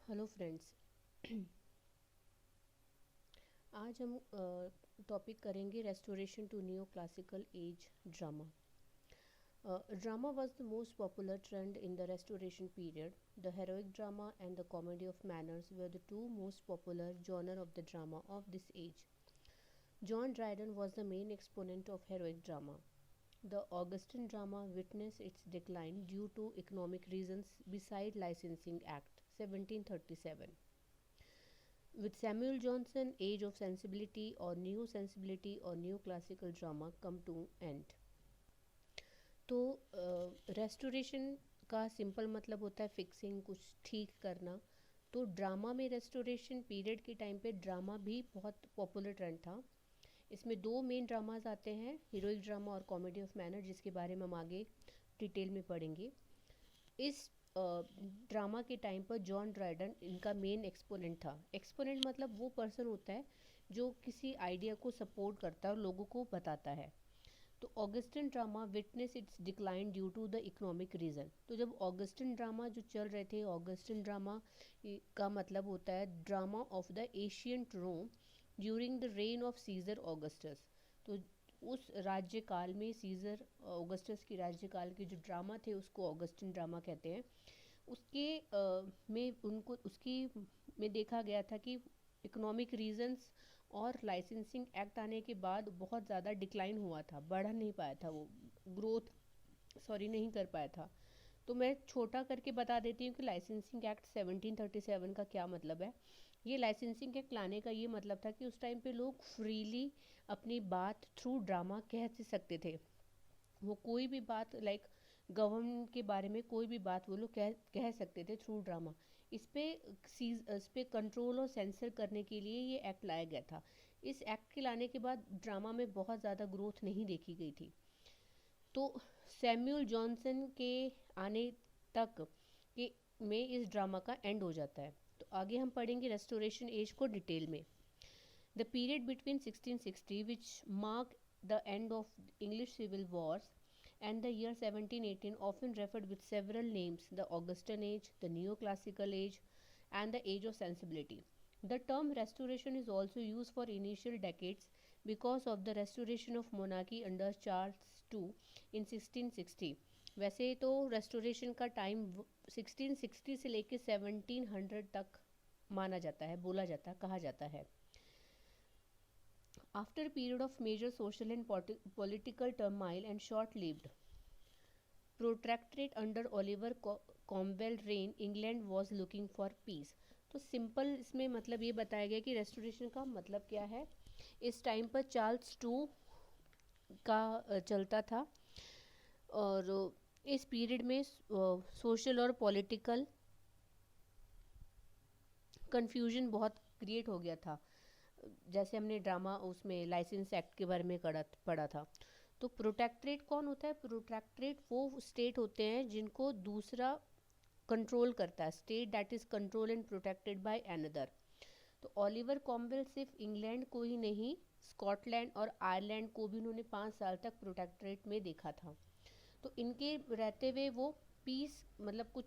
Hello friends. आज हम topic करेंगे restoration to new classical age drama. Drama was the most popular trend in the Restoration period. The heroic drama and the comedy of manners were the two most popular genres of the drama of this age. John Dryden was the main exponent of heroic drama. The Augustan drama witnessed its decline due to economic reasons beside Licensing Act 1737. With Samuel Johnson, Age of Sensibility or New Classical Drama come to end. तो restoration का simple मतलब होता है fixing, कुछ ठीक करना। तो drama में रेस्टोरेशन पीरियड के टाइम पे ड्रामा भी बहुत पॉपुलर ट्रेंड था। इसमें दो मेन ड्रामाज आते हैं, हीरोइक ड्रामा और कॉमेडी ऑफ मैनर, जिसके बारे में हम आगे डिटेल में पढ़ेंगे। इस ड्रामा के टाइम पर जॉन ड्राइडन इनका मेन एक्सपोनेंट था। एक्सपोनेंट मतलब वो पर्सन होता है जो किसी आइडिया को सपोर्ट करता है और लोगों को बताता है। तो Augustan drama witness its decline due to the economic reason. तो जब ऑगस्टन ड्रामा जो चल रहे थे, ऑगस्टन ड्रामा का मतलब होता है drama of the ancient Rome during the reign of Caesar Augustus. तो उस राज्यकाल में सीजर ऑगस्टस की राज्यकाल के जो ड्रामा थे उसको ऑगस्टन ड्रामा कहते हैं। उसके में उनको उसकी में देखा गया था कि इकोनॉमिक रीजंस और लाइसेंसिंग एक्ट आने के बाद बहुत ज़्यादा डिक्लाइन हुआ था, बढ़ नहीं पाया था, वो ग्रोथ नहीं कर पाया था। तो मैं छोटा करके बता देती हूँ कि लाइसेंसिंग एक्ट 1737 का क्या मतलब है। ये लाइसेंसिंग एक्ट लाने का ये मतलब था कि उस टाइम पे लोग फ्रीली अपनी बात थ्रू ड्रामा कह सकते थे। वो कोई भी बात लाइक गवर्नमेंट के बारे में कोई भी बात वो लोग कह सकते थे थ्रू ड्रामा। इस पे कंट्रोल और सेंसर करने के लिए ये एक्ट लाया गया था। इस एक्ट के लाने के बाद ड्रामा में बहुत ज़्यादा ग्रोथ नहीं देखी गई थी। तो सैमुअल जॉनसन के आने तक के में इस ड्रामा का एंड हो जाता है। तो आगे हम पढ़ेंगे रेस्टोरेशन एज को डिटेल में। The period between 1660 which marked the end of English civil wars and the year 1718 often referred with several names: the Augustan age, the neoclassical age, and the age of sensibility. The term restoration is also used for initial decades because of the restoration of monarchy under Charles II in 1660. वैसे तो restoration का time 1660 से लेकर 1700 तक माना जाता है, बोला जाता है, कहा जाता है। After a period of major social and political turmoil and short-lived protectorate under Oliver Cromwell reign, England was looking for peace. तो सिंपल इसमें मतलब ये बताया गया कि रेस्टोरेशन का मतलब क्या है। इस टाइम पर चार्ल्स टू का चलता था और इस पीरियड में सोशल और पॉलिटिकल कन्फ्यूजन बहुत क्रिएट हो गया था। जैसे हमने ड्रामा उसमें लाइसेंस एक्ट के बारे में पढ़ा था। तो प्रोटेक्टरेट कौन होता है? प्रोटेक्टरेट वो स्टेट होते हैं जिनको दूसरा कंट्रोल करता है, state that is control and protected by another. तो ओलिवर क्रॉमवेल सिर्फ इंग्लैंड को ही नहीं, स्कॉटलैंड और आयरलैंड को भी उन्होंने 5 साल तक प्रोटेक्टरेट में देखा था। तो इनके रहते हुए वो पीस मतलब कुछ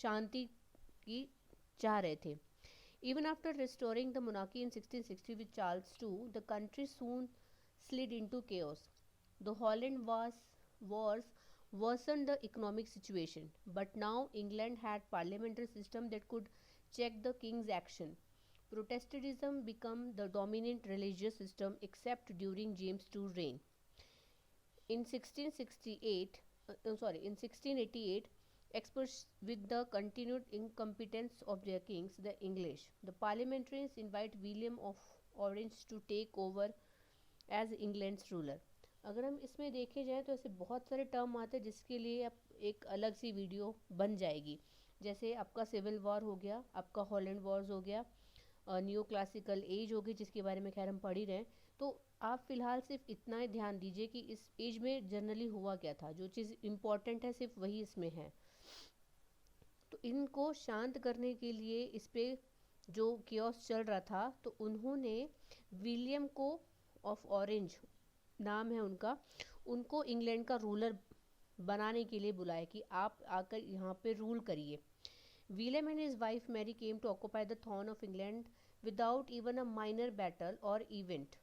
शांति की चाह रहे थे। Even after restoring the monarchy in 1660 with Charles II, the country soon slid into chaos. The Holland wars worsened the economic situation, but now England had parliamentary system that could check the king's action. Protestantism became the dominant religious system except during James II's reign. In 1668, in 1688, exposed with the continued incompetence of their kings, the English, the parliamentarians invite William of Orange to take over as England's ruler. अगर हम इसमें देखे जाए तो ऐसे बहुत सारे term आते हैं जिसके लिए आप एक अलग सी वीडियो बन जाएगी। जैसे आपका सिविल वॉर हो गया, आपका हॉलैंड वॉर्स हो गया, न्यू क्लासिकल एज होगी जिसके बारे में खैर हम पढ़ ही रहे हैं। तो आप फिलहाल सिर्फ इतना ही ध्यान दीजिए कि इस एज में जनरली हुआ क्या था, जो चीज़ इम्पॉर्टेंट है सिर्फ वही इसमें है। तो इनको शांत करने के लिए इस पे जो कियोस चल रहा था तो उन्होंने विलियम को ऑफ ऑरेंज नाम है उनका, उनको इंग्लैंड का रूलर बनाने के लिए बुलाया कि आप आकर यहाँ पे रूल करिए। Willem and his wife Mary came to occupy the throne of England without even a minor battle or event.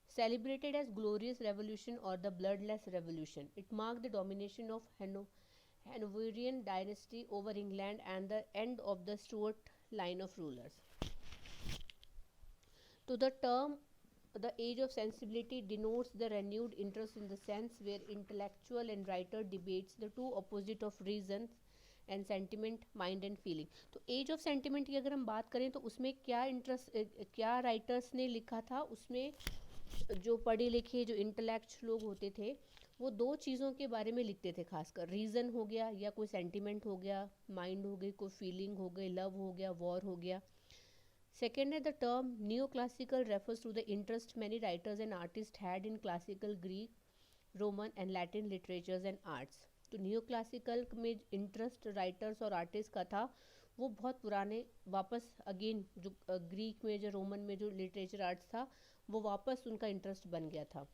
Celebrated as Glorious Revolution or the Bloodless Revolution, it marked the domination of Hanoverian dynasty over England and the end of the Stuart line of rulers. To the term the age of sensibility denotes the renewed interest in the sense where intellectual and writer debates the two opposite of reason and sentiment mind and feeling. तो as of sentiment की अगर हम बात करें तो उसमें क्या interest क्या राइटर्स ने लिखा था, उसमें जो पढ़े लिखे जो इंटेलेक्ट लोग होते थे वो दो चीज़ों के बारे में लिखते थे, खासकर रीज़न हो गया या कोई सेंटिमेंट हो गया, माइंड हो गई, कोई फीलिंग हो गई, लव हो गया, वॉर हो गया. सेकेंड है the term new classical refers to the interest many writers and artist had in classical Greek, Roman and Latin literatures and arts. तो न्यू क्लासिकल में इंटरेस्ट राइटर्स और आर्टिस्ट का था वो बहुत पुराने, वापस अगेन जो ग्रीक में जो रोमन में जो लिटरेचर आर्ट्स था वो वापस उनका इंटरेस्ट बन गया था.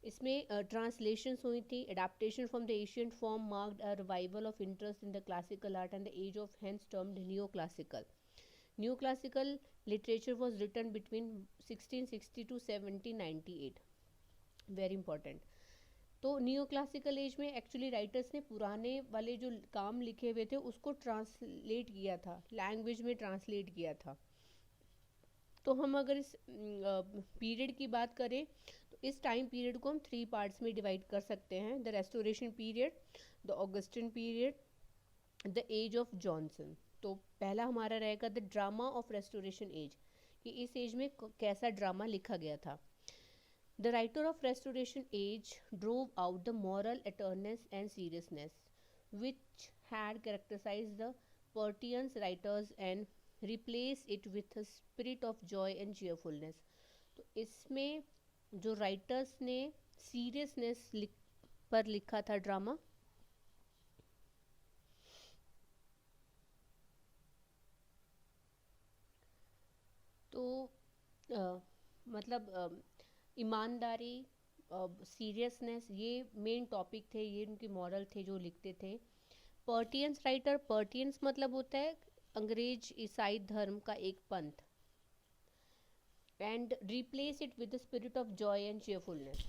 इसमें ट्रांसलेशंस हुई थी. Adaptation from the ancient form marked a revival of interest in the classical art and the age of hence termed new classical. New classical literature was written between 1660 to 1798. Very important. तो new classical age में actually writers ने पुराने वाले जो काम लिखे हुए थे उसको ट्रांसलेट किया था, लैंग्वेज में ट्रांसलेट किया था. तो हम अगर इस पीरियड की बात करें तो इस टाइम पीरियड को हम 3 पार्ट्स में डिवाइड कर सकते हैं. The restoration period, the Augustan period, the age of Johnson. तो पहला हमारा रहेगा the drama of restoration age, कि इस एज में कैसा ड्रामा लिखा गया था. The writer of Restoration age drove out the moral alertness and seriousness which had characterized the Purtian writers and replaced it with a spirit of joy and cheerfulness. तो इसमें जो राइटर्स ने seriousness पर लिखा था ड्रामा, तो मतलब ईमानदारी, सीरियसनेस, ये मेन टॉपिक थे, ये उनके मॉरल थे जो लिखते थे. पर्टियंस राइटर, पर्टियंस मतलब होता है अंग्रेज ईसाई धर्म का एक पंथ. And replace it with the spirit of Joy and cheerfulness.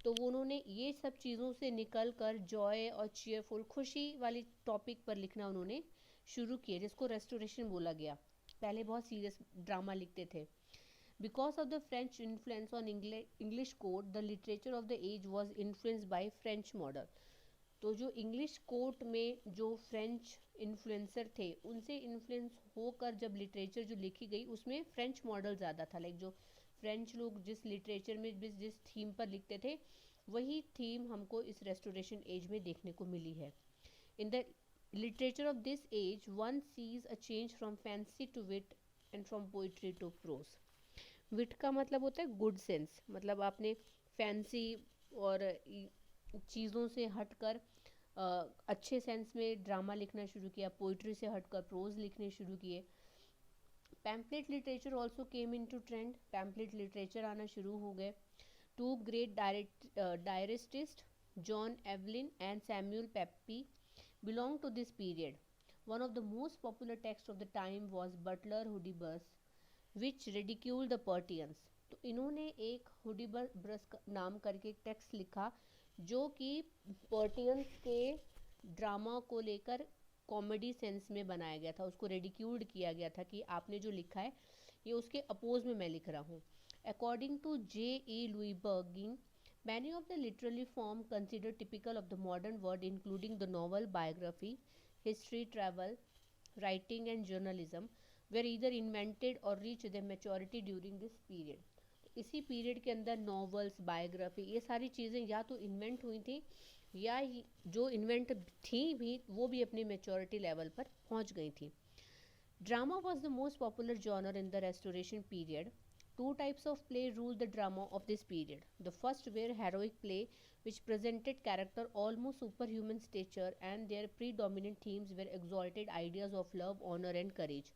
तो वो उन्होंने ये सब चीज़ों से निकल कर जॉय और चीयरफुल, खुशी वाली टॉपिक पर लिखना उन्होंने शुरू किया, जिसको रेस्टोरेशन बोला गया. पहले बहुत सीरियस ड्रामा लिखते थे. Because of the French influence on English court, the literature of the age was influenced by French model. तो जो इंग्लिश कोर्ट में जो फ्रेंच इन्फ्लुएंसर थे उनसे इन्फ्लुएंस होकर जब लिटरेचर जो लिखी गई उसमें फ्रेंच मॉडल ज़्यादा था. लाइक जो फ्रेंच लोग जिस लिटरेचर में जिस थीम पर लिखते थे वही थीम हमको इस रेस्टोरेशन एज में देखने को मिली है. In the literature of this age one sees a change from fancy to wit and from poetry to prose. Wit का मतलब होता है गुड सेंस, मतलब आपने फैंसी और चीज़ों से हटकर अच्छे सेंस में ड्रामा लिखना शुरू किया, पोइट्री से हटकर प्रोज लिखने शुरू किए. Pamphlet literature also came into trend. Pamphlet literature आना शुरू हो गए. 2 great diarists, John Evelyn and Samuel Pepys, belong to this period. One of the most popular texts of the time was Butler Hudibras, which ridicule the Puritans. तो इन्होंने एक हुडिबरस नाम करके एक टेक्स्ट लिखा जो कि पर्टियंस के ड्रामा को लेकर कॉमेडी सेंस में बनाया गया था, उसको रिडिक्यूल्ड किया गया था कि आपने जो लिखा है ये उसके अपोज में मैं लिख रहा हूँ. According to J.E. Luyberging, many of the literary form considered typical of the modern world, including the novel, biography, history, travel, writing and journalism, were either invented or reached their maturity during this period. इसी period के अंदर novels, biography, ये सारी चीज़ें या तो invent हुई थी या जो इन्वेंट थी भी वो भी अपनी मेच्योरिटी लेवल पर पहुंच गई थी. Drama was the most popular genre in the restoration period. 2 types of play ruled the drama of this period. The first were heroic play, which presented character almost superhuman stature, and their predominant themes were exalted ideas of love, honor and courage.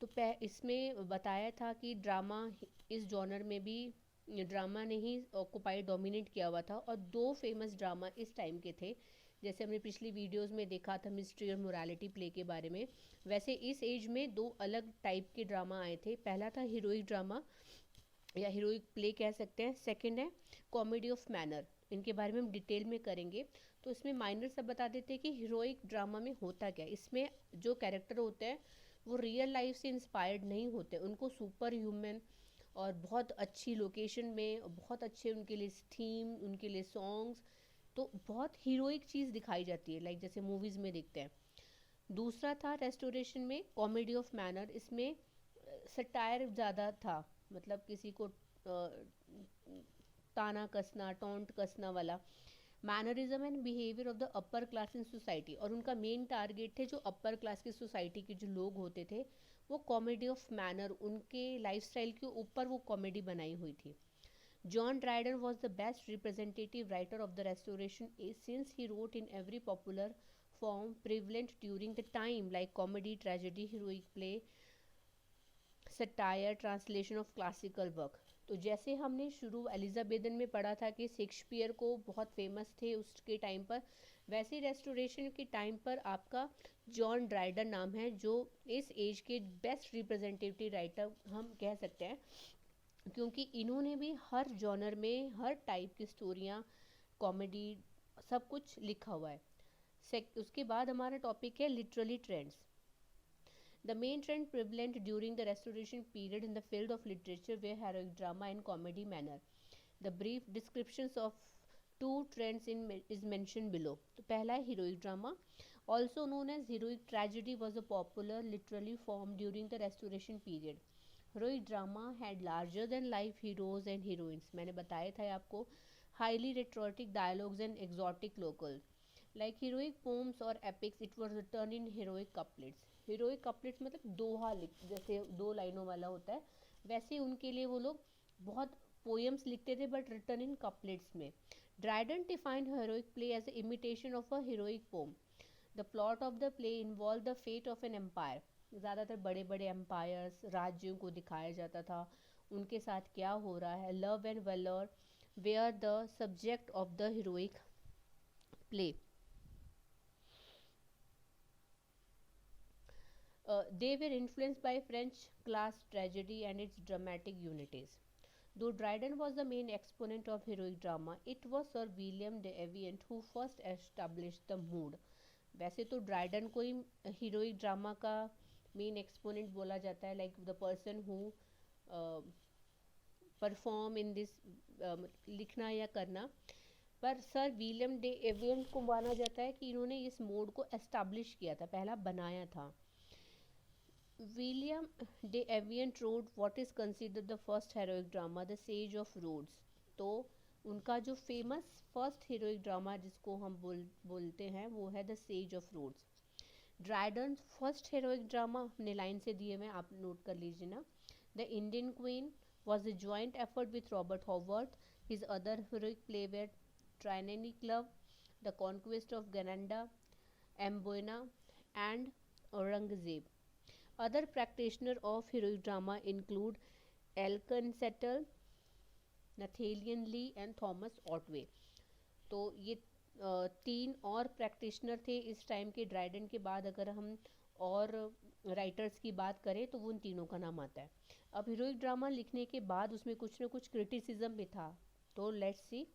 तो इसमें बताया था कि drama, इस genre में भी drama ने ही occupy dominate किया हुआ था. और 2 फेमस ड्रामा इस टाइम के थे जैसे हमने पिछली वीडियोस में देखा था मिस्ट्री और मोरालिटी प्ले के बारे में, वैसे इस एज में दो अलग टाइप के ड्रामा आए थे। पहला था हीरोइक ड्रामा या हीरोइक प्ले कह सकते हैं, सेकंड है कॉमेडी ऑफ मैनर। इनके बारे में हम डिटेल में करेंगे। तो इसमें माइनर सब बता देते हैं कि हीरोइक ड्रामा में होता क्या है। इसमें जो कैरेक्टर होते हैं वो रियल लाइफ से इंस्पायर्ड नहीं होते, उनको सुपर ह्यूमन और बहुत अच्छी लोकेशन में, बहुत अच्छे उनके लिए थीम, उनके लिए सॉन्ग्स, तो बहुत हीरोइक चीज़ दिखाई जाती है, लाइक जैसे मूवीज़ में देखते हैं। दूसरा था रेस्टोरेशन में कॉमेडी ऑफ मैनर। इसमें सटायर ज़्यादा था, मतलब किसी को ताना कसना, टोंट कसना वाला, mannerism and behaviour of the upper class in society. और उनका मेन टारगेट थे जो अपर क्लास की सोसाइटी के जो लोग होते थे, वो कॉमेडी ऑफ मैनर, उनके लाइफस्टाइल के ऊपर वो कॉमेडी बनाई हुई थी। John Dryden was the best representative writer of the Restoration age since he wrote in every popular form prevalent during the time, like comedy, tragedy, heroic play, satire, translation of classical work. तो जैसे हमने शुरू Elizabethan में पढ़ा था कि Shakespeare को बहुत फेमस थे उसके टाइम पर, वैसे रेस्टोरेशन के टाइम पर आपका जॉन ड्राइडन नाम है, जो इस एज के बेस्ट रिप्रेजेंटेटिव राइटर हम कह सकते हैं, क्योंकि इन्होंने भी हर जॉनर में हर टाइप की स्टोरियाँ, कॉमेडी, सब कुछ लिखा हुआ है। उसके बाद हमारा टॉपिक है literally trends. The main trend prevalent during the Restoration period in the field of literature were heroic drama and comedy manner. The brief descriptions of two trends is mentioned below. तो पहला है heroic drama, also known as heroic tragedy, was a popular literary form during the Restoration period. Heroic drama had larger than life heroes and heroines. मैंने बताया था आपको, highly rhetoric dialogues and exotic local. Like heroic poems or epics, it was written in heroic couplets. Heroic couplets मतलब दोहा लिख, जैसे दो लाइनों वाला होता है, वैसे उनके लिए वो लोग बहुत पोएम्स लिखते थे, बट रिटन इन कपलेट्स में। Dryden defined heroic play as a imitation of a heroic poem. The plot of the play involve the fate of an empire. ज़्यादातर बड़े बड़े एम्पायर्स, राज्यों को दिखाया जाता था, उनके साथ क्या हो रहा है। Love and valour were the subject of the heroic play. They were influenced by French class tragedy and its dramatic unities. Though Dryden was the main exponent of heroic drama, it was Sir William de Evian who first established the mood. वैसे तो Dryden को ही heroic drama का main exponent बोला जाता है, like the person who perform in this, लिखना या करना, पर सर विलियम डे एवियन को माना जाता है कि इन्होंने इस मोड को एस्टैब्लिश किया था, पहला बनाया था। William de Evian wrote what is considered the first heroic drama, The Sage of Rhodes. तो उनका जो फेमस फर्स्ट हीरोइक ड्रामा जिसको हम बोलते हैं वो है the siege of Rhodes. Dryden first heroic drama अपने लाइन से दिए हुए, आप नोट कर लीजिए ना। The Indian queen was a joint effort with Robert Howard. His other heroic play were Trinity Club, The Conquest of Gananda, Amboina, and Aurangzeb. Other practitioners of heroic drama include Elkin Settle, Nathaniel Lee and Thomas Otway. तो ये तीन और practitioner थे इस time के। Dryden के बाद अगर हम और राइटर्स की बात करें तो वो उन तीनों का नाम आता है। अब हीरोइक ड्रामा लिखने के बाद उसमें कुछ ना कुछ क्रिटिसिज्म भी था, तो let's see.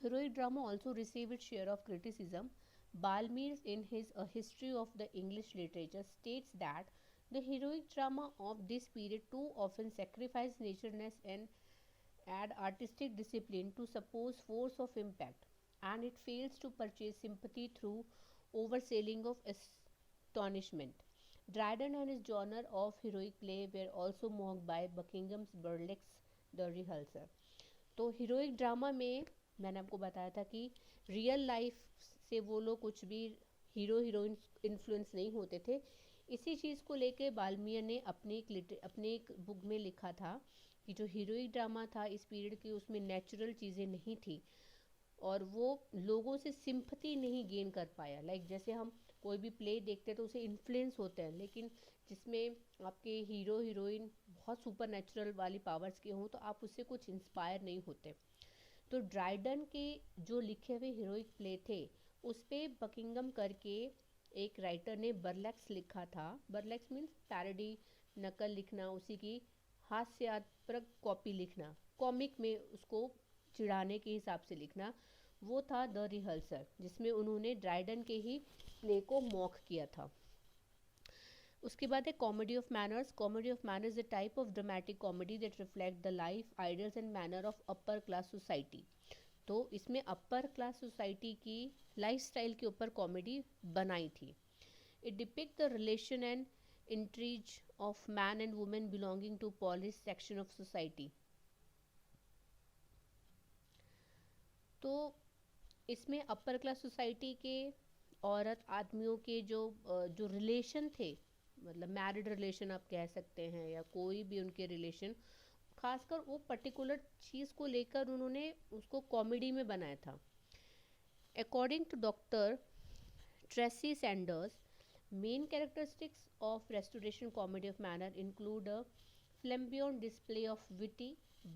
Heroic drama also receive its share of criticism. Balmeres, in his A History of the English Literature, states that the heroic drama of this period too often sacrificed natureness and add artistic discipline to suppose force of impact, and it fails to purchase sympathy through overselling of astonishment. Dryden and his genre of heroic play were also mocked by Buckingham's burlesque The Rehearsal. तो heroic drama में मैंने आपको बताया था कि real life से वो लोग कुछ भी हीरो हीरोइन इन्फ्लुएंस नहीं होते थे। इसी चीज़ को लेके बाल्मियर ने अपने एक बुक में लिखा था कि जो हीरोइक ड्रामा था इस पीरियड की, उसमें नेचुरल चीज़ें नहीं थी और वो लोगों से सिंपथी नहीं गेन कर पाया। लाइक जैसे हम कोई भी प्ले देखते हैं तो उसे इन्फ्लुएंस होते हैं, लेकिन जिसमें आपके हीरो हीरोइन बहुत सुपर नेचुरल वाली पावर्स के हों तो आप उससे कुछ इंस्पायर नहीं होते। तो ड्राइडन के जो लिखे हुए हीरोइक प्ले थे उस पे बकिंगम करके एक राइटर ने बर्लेक्स लिखा था। बर्लेक्स मीन्स पैरोडी, नकल लिखना, उसी की हास्यात्मक कॉपी लिखना, कॉमिक में उसको चिढ़ाने के हिसाब से लिखना, वो था द रिहर्सल, जिसमें उन्होंने ड्राइडन के ही प्ले को मॉक किया था। उसके बाद है comedy of manners. Comedy of manners is a type of dramatic comedy that reflect the life, ideals and manner of upper class society. तो इसमें अपर क्लास सोसाइटी की लाइफस्टाइल के ऊपर कॉमेडी बनाई थी। It depict the relation and intrigues of man and women belonging to polish section of society. तो इसमें upper class society के औरत आदमियों के जो रिलेशन थे, मतलब मैरिड रिलेशन आप कह सकते हैं या कोई भी उनके रिलेशन, खासकर वो पर्टिकुलर चीज़ को लेकर उन्होंने उसको कॉमेडी में बनाया था। According to doctor Tracy Sanders, main characteristics of restoration comedy of manner include a flamboyant display of witty,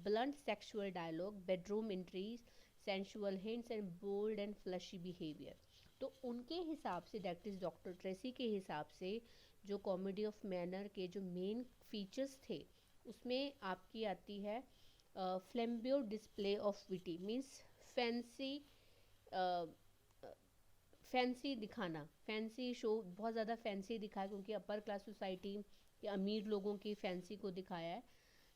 blunt sexual dialogue, bedroom intrigue, sensual hints and bold and flashy behavior। तो उनके हिसाब से, that is doctor Tracy के हिसाब से, जो comedy of manner के जो मेन फीचर्स थे उसमें आपकी आती है flamboyant display of witty, means fancy, fancy दिखाना, फैंसी शो, बहुत ज़्यादा फैंसी दिखाया क्योंकि अपर क्लास सोसाइटी के अमीर लोगों की फैंसी को दिखाया है।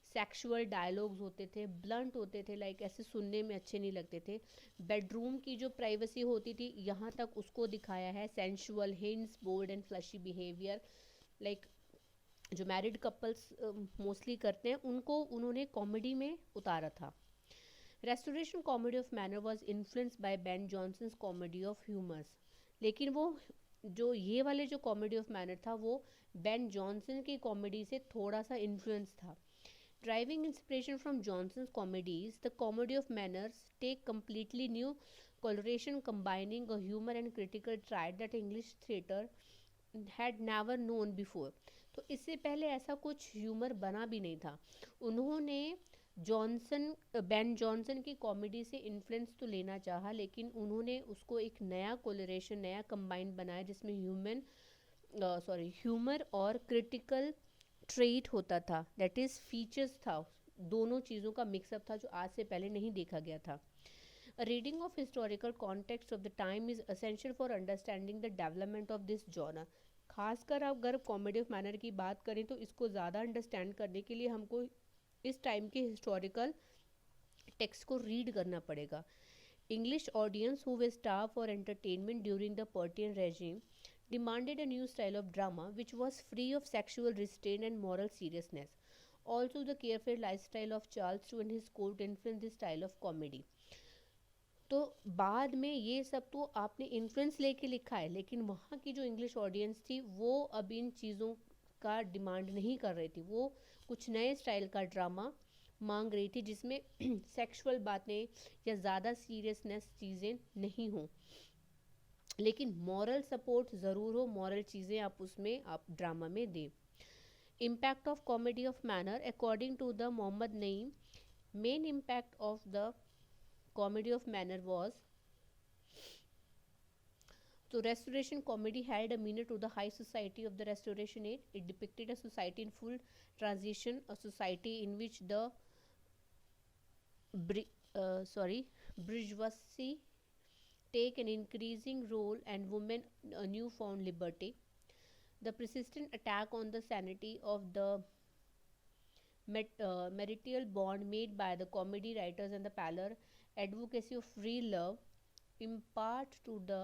सेक्सुअल डायलॉग्स होते थे, ब्लंट होते थे, लाइक ऐसे सुनने में अच्छे नहीं लगते थे। बेडरूम की जो प्राइवेसी होती थी यहाँ तक उसको दिखाया है। Sensual hints, bold and flashy behaviour, like जो मैरिड कपल्स मोस्टली करते हैं उनको उन्होंने कॉमेडी में उतारा था। Restoration comedy of manner was influenced by Ben Jonson's comedy of humours. लेकिन वो जो ये वाले जो कॉमेडी ऑफ मैनर था वो बेन जॉनसन की कॉमेडी से थोड़ा सा इन्फ्लुएंस था। Driving inspiration from Jonson's comedies, the comedy of manners take completely new coloration combining a humor and critical trait that English theatre had never known before। तो इससे पहले ऐसा कुछ ह्यूमर बना भी नहीं था। उन्होंने बेन जॉनसन की कॉमेडी से इन्फ्लुएंस तो लेना चाहा, लेकिन उन्होंने उसको एक नया कोलरेशन, नया कंबाइन बनाया जिसमें ह्यूमर और क्रिटिकल ट्रेट होता था, दैट इज़ फीचर्स था, दोनों चीज़ों का मिक्सअप था जो आज से पहले नहीं देखा गया था। A reading of historical context of the time is essential for understanding the development of this genre। खासकर आप अगर कॉमेडी ऑफ मैनर की बात करें तो इसको ज़्यादा अंडरस्टैंड करने के लिए हमको इस टाइम के हिस्टोरिकल टेक्स्ट को रीड करना पड़ेगा। English audience who were starved for entertainment during the Puritan regime demanded a new style of drama which was free of sexual restraint and moral seriousness। Also, the carefree lifestyle of Charles II and his court influenced this style of comedy। तो बाद में ये सब तो आपने influence लेके लिखा है, लेकिन वहाँ की जो इंग्लिश ऑडियंस थी वो अब इन चीज़ों का डिमांड नहीं कर रही थी, वो कुछ नए स्टाइल का ड्रामा मांग रही थी जिसमें सेक्सुअल बातें या ज़्यादा सीरियसनेस चीज़ें नहीं हों, लेकिन मॉरल सपोर्ट ज़रूर हो, मॉरल चीज़ें आप उसमें आप ड्रामा में दें। Impact of comedy of manner according to the Mohammad Naeem, main impact of the comedy of manner was, so restoration comedy had a meaning to the high society of the restoration age। it depicted a society in full transition, a society in which the bourgeoisie take an increasing role and women a newfound liberty। the persistent attack on the sanity of the marital bond made by the comedy writers and the parlor advocacy of free love impart to the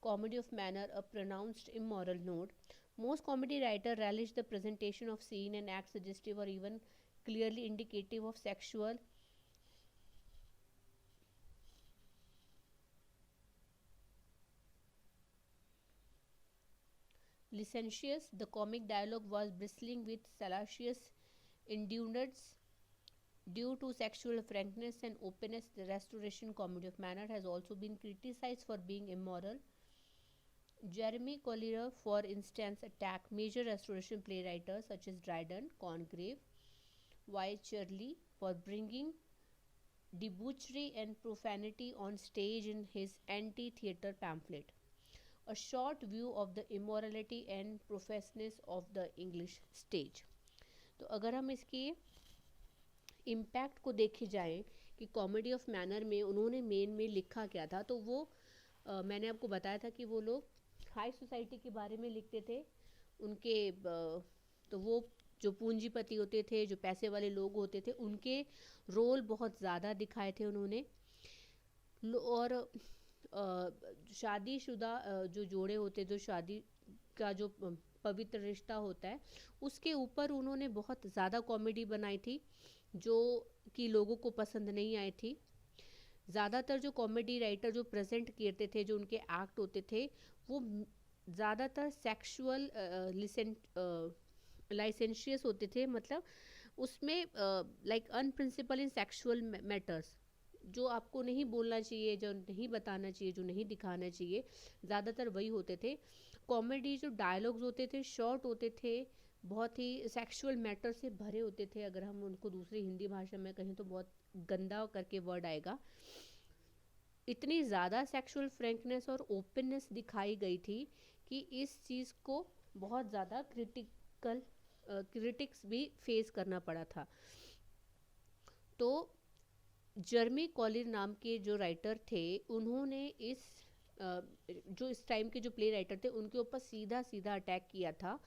comedy of manner a pronounced immoral note। Most comedy writers relish the presentation of scene and act suggestive or even clearly indicative of sexual licentious। The comic dialogue was bristling with salacious innuendos due to sexual frankness and openness. The restoration comedy of manner has also been criticized for being immoral। Jeremy Collier, for instance, attacked major restoration playwrights such as Dryden, Congreve, Wycherley for bringing debauchery and profanity on stage in his anti-theater pamphlet, a short view of the immorality and professness of the English stage. तो अगर हम इसके impact को देखे जाएं कि comedy of manner में उन्होंने मेन में लिखा क्या था, तो वो मैंने आपको बताया था कि वो लोग हाई सोसाइटी के बारे में लिखते थे। उनके तो वो जो पूंजीपति होते थे, जो पैसे वाले लोग होते थे, उनके रोल बहुत ज़्यादा दिखाए थे उन्होंने। और शादीशुदा जो जोड़े होते, जो शादी का जो पवित्र रिश्ता होता है, उसके ऊपर उन्होंने बहुत ज़्यादा कॉमेडी बनाई थी, जो कि लोगों को पसंद नहीं आई थी। ज़्यादातर जो कॉमेडी राइटर जो प्रेजेंट करते थे, जो उनके एक्ट होते थे, वो ज़्यादातर सेक्सुअल लाइसेंशियस होते थे। मतलब उसमें लाइक अनप्रिंसिपल इन सेक्सुअल मैटर्स, जो आपको नहीं बोलना चाहिए, जो नहीं बताना चाहिए, जो नहीं दिखाना चाहिए, ज़्यादातर वही होते थे। कॉमेडी जो डायलॉग्स होते थे शॉर्ट होते थे, बहुत ही सेक्सुअल मैटर से भरे होते थे। अगर हम उनको दूसरी हिंदी भाषा में कहें तो बहुत गंदा करके वर्ड आएगा। इतनी ज़्यादा सेक्सुअल फ्रैंकनेस और ओपननेस दिखाई गई थी कि इस चीज़ को बहुत ज़्यादा क्रिटिक्स भी फेस करना पड़ा था। तो जर्मी कॉलिर नाम के जो राइटर थे, उन्होंने जो इस टाइम के जो प्ले राइटर थे, उनके ऊपर सीधा सीधा अटैक किया था।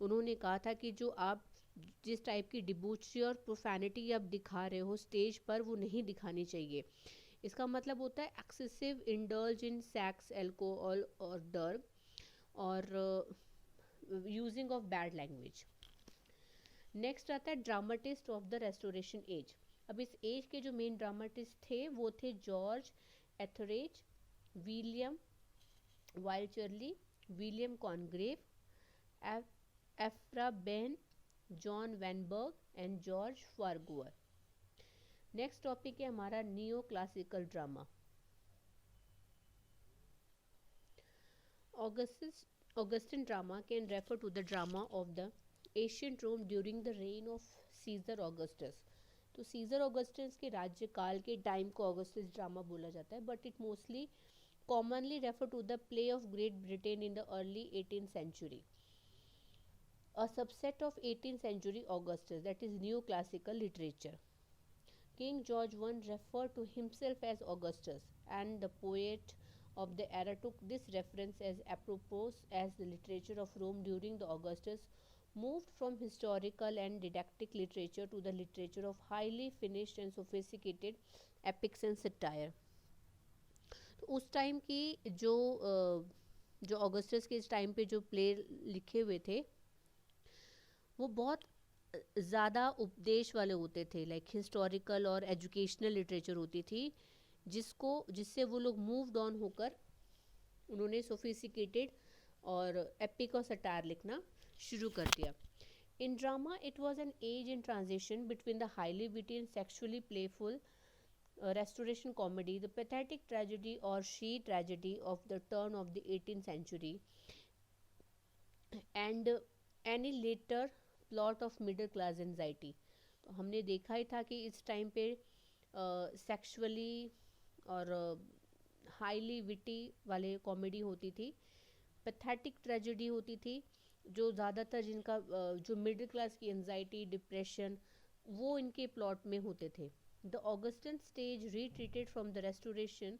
उन्होंने कहा था कि जो आप जिस टाइप की डिबूचरी और प्रोफैनिटी आप दिखा रहे हो स्टेज पर, वो नहीं दिखानी चाहिए। इसका मतलब होता है excessive indulge in sex, alcohol और ड्रग, और using of bad language. Next आता है dramatist of the restoration age. अब इस एज के जो मेन ड्रामाटिस्ट थे वो थे George Etherege, William Wycherley, William Congreve, Aphra Behn, John Vanbrugh and George Farquhar. Next topic है हमारा neo classical drama. Augustan drama can refer to the drama of the ancient Rome during the reign of Caesar Augustus. तो scissor Augustus के राज्यकाल के time को Augustus drama बोला जाता है, but it mostly commonly refer to the play of Great Britain in the early 18th century. A subset of 18th century Augustus, that is neoclassical literature. King George I referred to himself as Augustus, and the poet of the era took this reference as apropos as the literature of Rome during the Augustus moved from historical and didactic literature to the literature of highly finished and sophisticated epics and satire. तो उस time की जो Augustus के इस time पे जो play लिखे हुए थे, वो बहुत ज़्यादा उपदेश वाले होते थे, लाइक हिस्टोरिकल और एजुकेशनल लिटरेचर होती थी, जिससे वो लोग मूव्ड ऑन होकर उन्होंने सोफिस्टिकेटेड और एपिक और सटायर लिखना शुरू कर दिया। In drama it was an age in transition between the highly witty and sexually playful restoration comedy, the pathetic tragedy or she tragedy of the turn of the 18th century, and any later plot of middle class anxiety. तो हमने देखा ही था कि इस time पे sexually और highly witty वाले comedy होती थी, पैथेटिक ट्रेजेडी होती थी, जो ज़्यादातर जिनका जो मिडिल क्लास की एंजाइटी, डिप्रेशन, वो इनके प्लॉट में होते थे। The Augustan stage retreated from the Restoration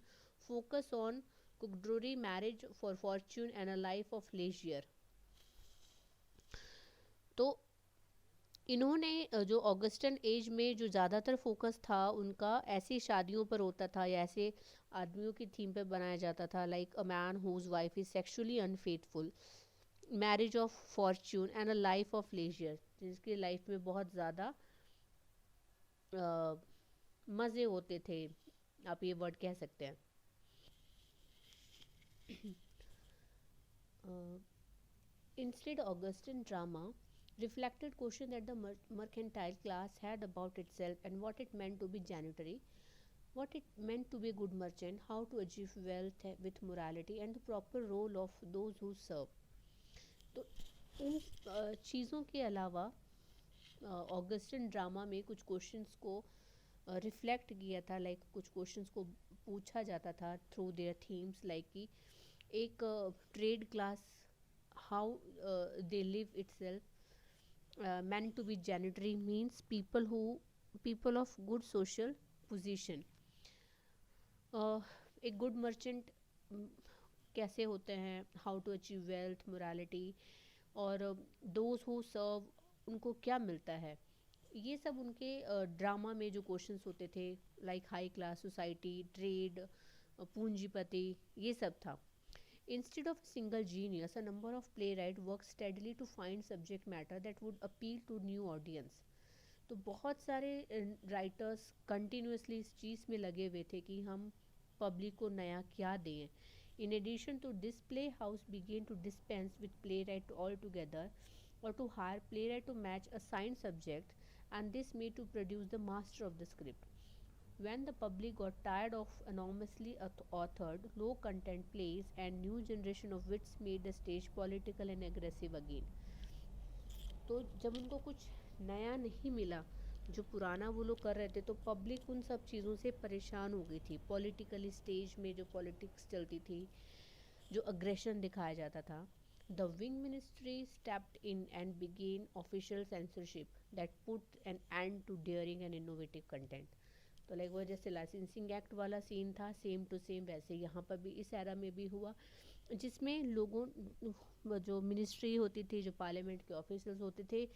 focus on Kugduri marriage for fortune and a life of leisure. तो इन्होंने जो ऑगस्टन एज में जो ज़्यादातर फोकस था उनका ऐसी शादियों पर होता था या ऐसे आदमियों की थीम पे बनाया जाता था, like a man whose wife is sexually unfaithful, marriage of fortune and a life of leisure, जिसकी लाइफ में बहुत ज़्यादा मज़े होते थे, आप ये वर्ड कह सकते हैं। Instead, Augustan drama reflected question that the mercantile class had about itself and what it meant to be janitary, what it meant to be a good merchant, how to achieve wealth with morality, and the proper role of those who serve. तो इन चीज़ों के अलावा Augustan drama में कुछ questions को reflect किया था, like कुछ क्वेश्चंस को पूछा जाता था थ्रू देयर थीम्स, लाइक कि एक trade class, how they live itself, meant to be janitary means people of good social position. एक गुड मर्चेंट कैसे होते हैं, how to achieve wealth, morality, और दोज हु सर्व, उनको क्या मिलता है, ये सब उनके ड्रामा में जो क्वेश्चंस होते थे, like high class society, trade, पूंजीपति, ये सब था. Instead of a single genius, a number of playwrights worked steadily to find subject matter that would appeal to new audience. तो बहुत सारे राइटर्स कंटिन्यूसली इस चीज़ में लगे हुए थे कि हम पब्लिक को नया क्या दें. In addition to this, Playhouse began to dispense with playwright altogether, or to hire playwright to match assigned subject, and this made to produce the master of the script. When the public got tired of enormously authored, low content plays, and new generation of wits made the stage political and aggressive again. तो जब उनको कुछ नया नहीं मिला, जो पुराना वो लोग कर रहे थे, तो पब्लिक उन सब चीज़ों से परेशान हो गई थी. पॉलिटिकली स्टेज में जो पॉलिटिक्स चलती थी, जो अग्रेशन दिखाया जाता था, the wing ministry stepped in and began official censorship that put an end to daring and innovative content. तो लाइक वो जैसे लाइसेंसिंग एक्ट वाला सीन था, सेम टू सेम वैसे यहाँ पर भी इस एरा में भी हुआ, जिसमें लोगों, जो मिनिस्ट्री होती थी, जो पार्लियामेंट के ऑफिसर्स होते थे,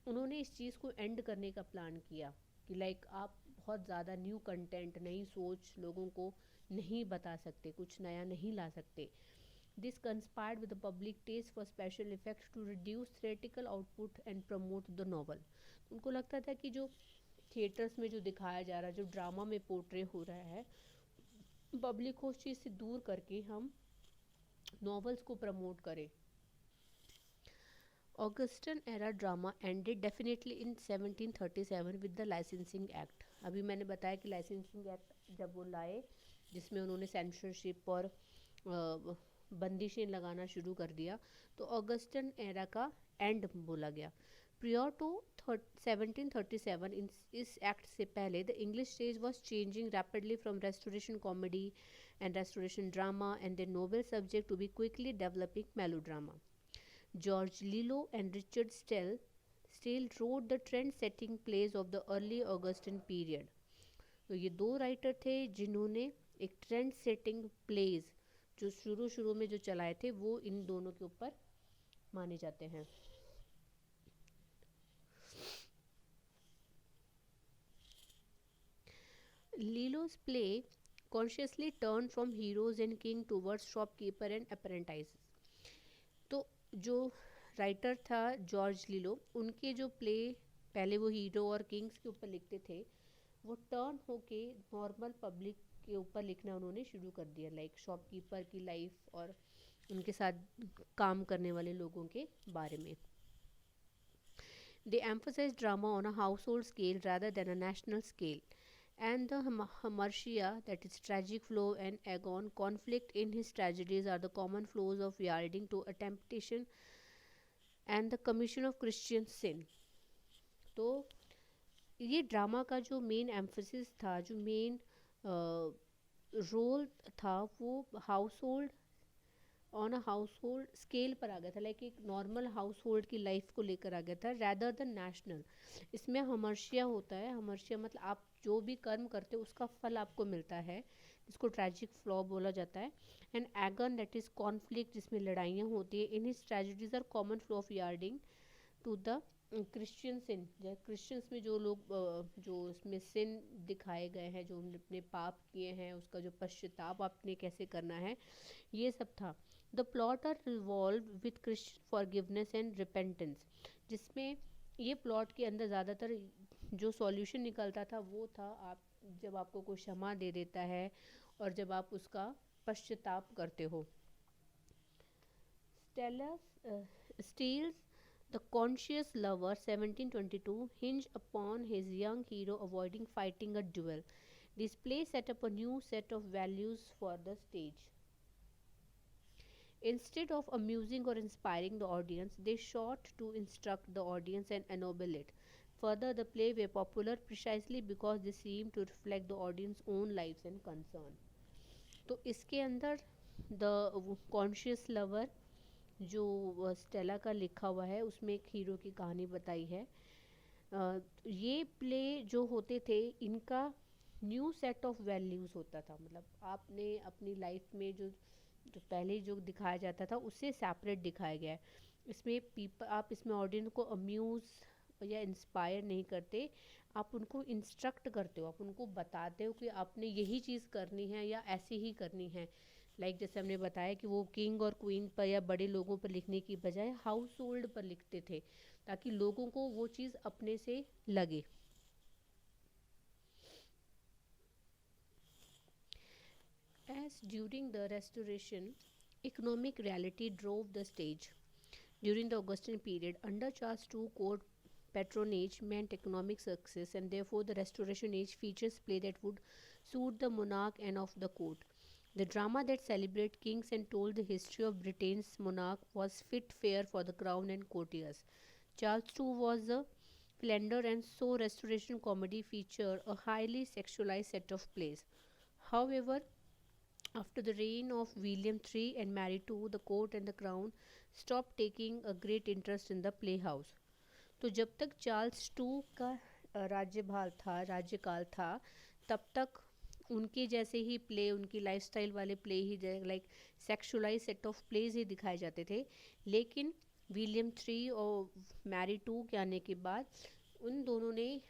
उन्होंने इस चीज़ को एंड करने का प्लान किया कि लाइक आप बहुत ज़्यादा न्यू कंटेंट, नई सोच लोगों को नहीं बता सकते, कुछ नया नहीं ला सकते. This conspired with the public taste for special effects to reduce theatrical output and promote the novel. उनको लगता था कि जो थिएटर्स में जो दिखाया जा रहा है, जो ड्रामा में पोर्ट्रे हो रहा है, पब्लिक को उस चीज़ से दूर करके हम नॉवेल्स को प्रमोट करें. Augustan era drama ended definitely in 1737 with the licensing act. अभी मैंने बताया कि licensing act जब वो लाए, जिसमें उन्होंने सेंसरशिप और बंदिशें लगाना शुरू कर दिया, तो ऑगस्टन एरा का एंड बोला गया. प्रियर टू 1737, इस एक्ट से पहले the English stage was changing rapidly from restoration comedy and restoration drama and the noble subject to be quickly developing melodrama. George Lillo and Richard Steele wrote the trend-setting plays of the early Augustan period. तो ये दो writer थे जिन्होंने एक trend setting pledge जो शुरू में जो चलाए थे, वो इन दोनों के ऊपर माने जाते हैं. Lillo's play consciously turned from heroes and king towards shopkeeper and apprentices. तो जो राइटर था जॉर्ज लिलो, उनके जो प्ले पहले वो हीरो और किंग्स के ऊपर लिखते थे, वो टर्न होके नॉर्मल पब्लिक के ऊपर लिखना उन्होंने शुरू कर दिया, लाइक शॉपकीपर की लाइफ और उनके साथ काम करने वाले लोगों के बारे में. They emphasize drama on a household scale rather than a national scale. And the hamartia, that is tragic flow, and agon conflict in his tragedies are the common flows of yielding to a temptation and the commission of Christian sin. तो ये drama का जो main emphasis था, जो main role था, वो house hold on a household scale पर आ गया था, लाइक एक नॉर्मल हाउस होल्ड की लाइफ को लेकर आ गया था, रैदर दैन नेशनल. इसमें हमर्शिया होता है, हमर्शिया मतलब आप जो भी कर्म करते हो उसका फल आपको मिलता है, जिसको ट्रेजिक फ्लॉ बोला जाता है. And agon, that is conflict, जिसमें लड़ाइयाँ होती है. In his tragedies are common flaw of yielding to the Christian sin. Christians में जो लोग जो इसमें सिन दिखाए गए हैं, जो अपने पाप किए हैं, उसका जो पश्चाताप आपने कैसे करना है, ये सब था. The plot are revolve with Christian forgiveness and repentance, जिसमें ये प्लॉट के अंदर ज़्यादातर जो सॉल्यूशन निकलता था वो था, आप जब आपको कोई क्षमा दे देता है और जब आप उसका पश्चाताप करते हो. Steele's The Conscious Lover 1722 hinged upon his young hero avoiding fighting a duel. This play set up a new set of values for the stage. Instead of amusing or inspiring the audience, they sought to instruct the audience and ennoble it. Further, the play were popular precisely because they seemed to reflect the audience's own lives and concern. तो इसके अंदर the conscious lover जो Stella का लिखा हुआ है उसमें एक हीरो की कहानी बताई है। ये प्ले जो होते थे इनका न्यू सेट ऑफ वैल्यूज़ होता था, मतलब आपने अपनी लाइफ में जो जो पहले जो दिखाया जाता था उससे सेपरेट दिखाया गया है। इसमें पीपल आप इसमें ऑडियंस को अम्यूज़ या इंस्पायर नहीं करते, आप उनको इंस्ट्रक्ट करते हो, आप उनको बताते हो कि आपने यही चीज़ करनी है या ऐसी ही करनी है। जैसे हमने बताया कि वो किंग और क्वीन पर या बड़े लोगों पर लिखने की बजाय हाउस होल्ड पर लिखते थे ताकि लोगों को वो चीज़ अपने से लगे। As during the Restoration, economic reality drove the stage. During the Augustan period, under Charles II court patronage meant economic success, and therefore the Restoration age features play that would suit the monarch and of the court. The drama that celebrated kings and told the history of Britain's monarch was fit fare for the crown and courtiers. Charles II was a philander, and so Restoration comedy featured a highly sexualized set of plays. However, after the reign of William III and Mary II, the court and the crown stopped taking a great interest in the playhouse. तो जब तक Charles to का राज्यकाल था तब तक उनके जैसे ही प्ले, उनकी लाइफस्टाइल वाले प्ले ही like sexualize set of plays ही दिखाए जाते थे। लेकिन विलियम थ्री और मैरी टू के आने के बाद उन दोनों ने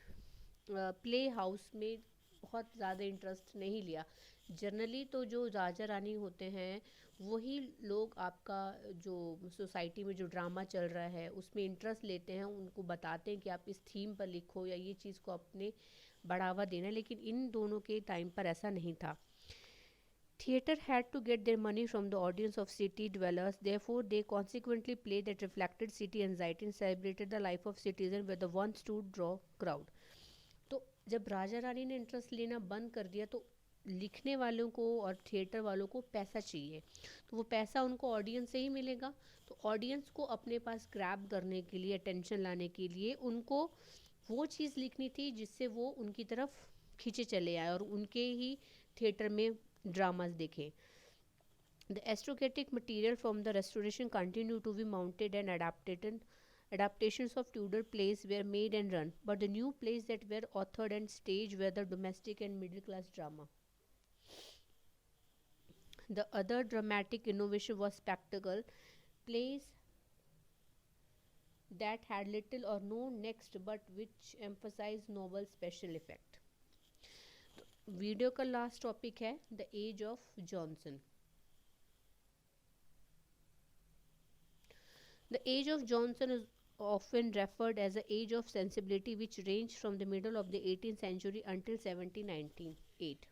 प्ले हाउस में बहुत ज़्यादा इंटरेस्ट नहीं लिया। जनरली तो जो राजा रानी होते हैं वही लोग आपका जो सोसाइटी में जो ड्रामा चल रहा है उसमें इंटरेस्ट लेते हैं, उनको बताते हैं कि आप इस थीम पर लिखो या ये चीज़ को अपने बढ़ावा देना है। लेकिन इन दोनों के टाइम पर ऐसा नहीं था। Theatre had to get their money from the audience of city dwellers, therefore they consequently played that reflected city anxiety and celebrated the life of citizens where the ones to draw crowd. तो जब राजा रानी ने interest लेना बंद कर दिया तो लिखने वालों को और थिएटर वालों को पैसा चाहिए, तो वो पैसा उनको ऑडियंस से ही मिलेगा। तो ऑडियंस को अपने पास ग्रैब करने के लिए, अटेंशन लाने के लिए उनको वो चीज़ लिखनी थी जिससे वो उनकी तरफ खींचे चले आए और उनके ही थिएटर में ड्रामास देखें। The extricated material from the Restoration continued to be mounted and adapted. Adaptations of Tudor plays were made and run, but the new plays that were authored and staged were the domestic and middle class drama. The other dramatic innovation was spectacle plays that had little or no next but which emphasized novel special effect. Video का last topic है the age of Johnson. The age of Johnson is often referred as the age of sensibility, which ranged from the middle of the 18th century until 1798.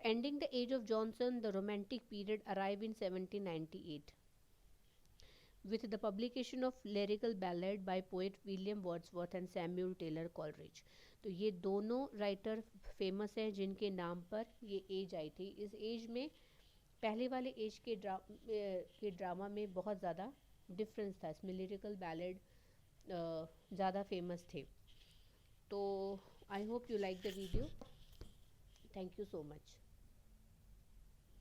Ending the age of Johnson, the Romantic period arrived in 1798 with the publication of lyrical ballad by poet William Wordsworth and Samuel Taylor Coleridge. तो ये दोनों writer famous हैं जिनके नाम पर ये as I थी। इस एज में पहले वाले एज के ड्रामा में बहुत ज़्यादा डिफरेंस था, इसमें लिरिकल बैलेड ज़्यादा फेमस थे। तो I hope you like the video. Thank you so much.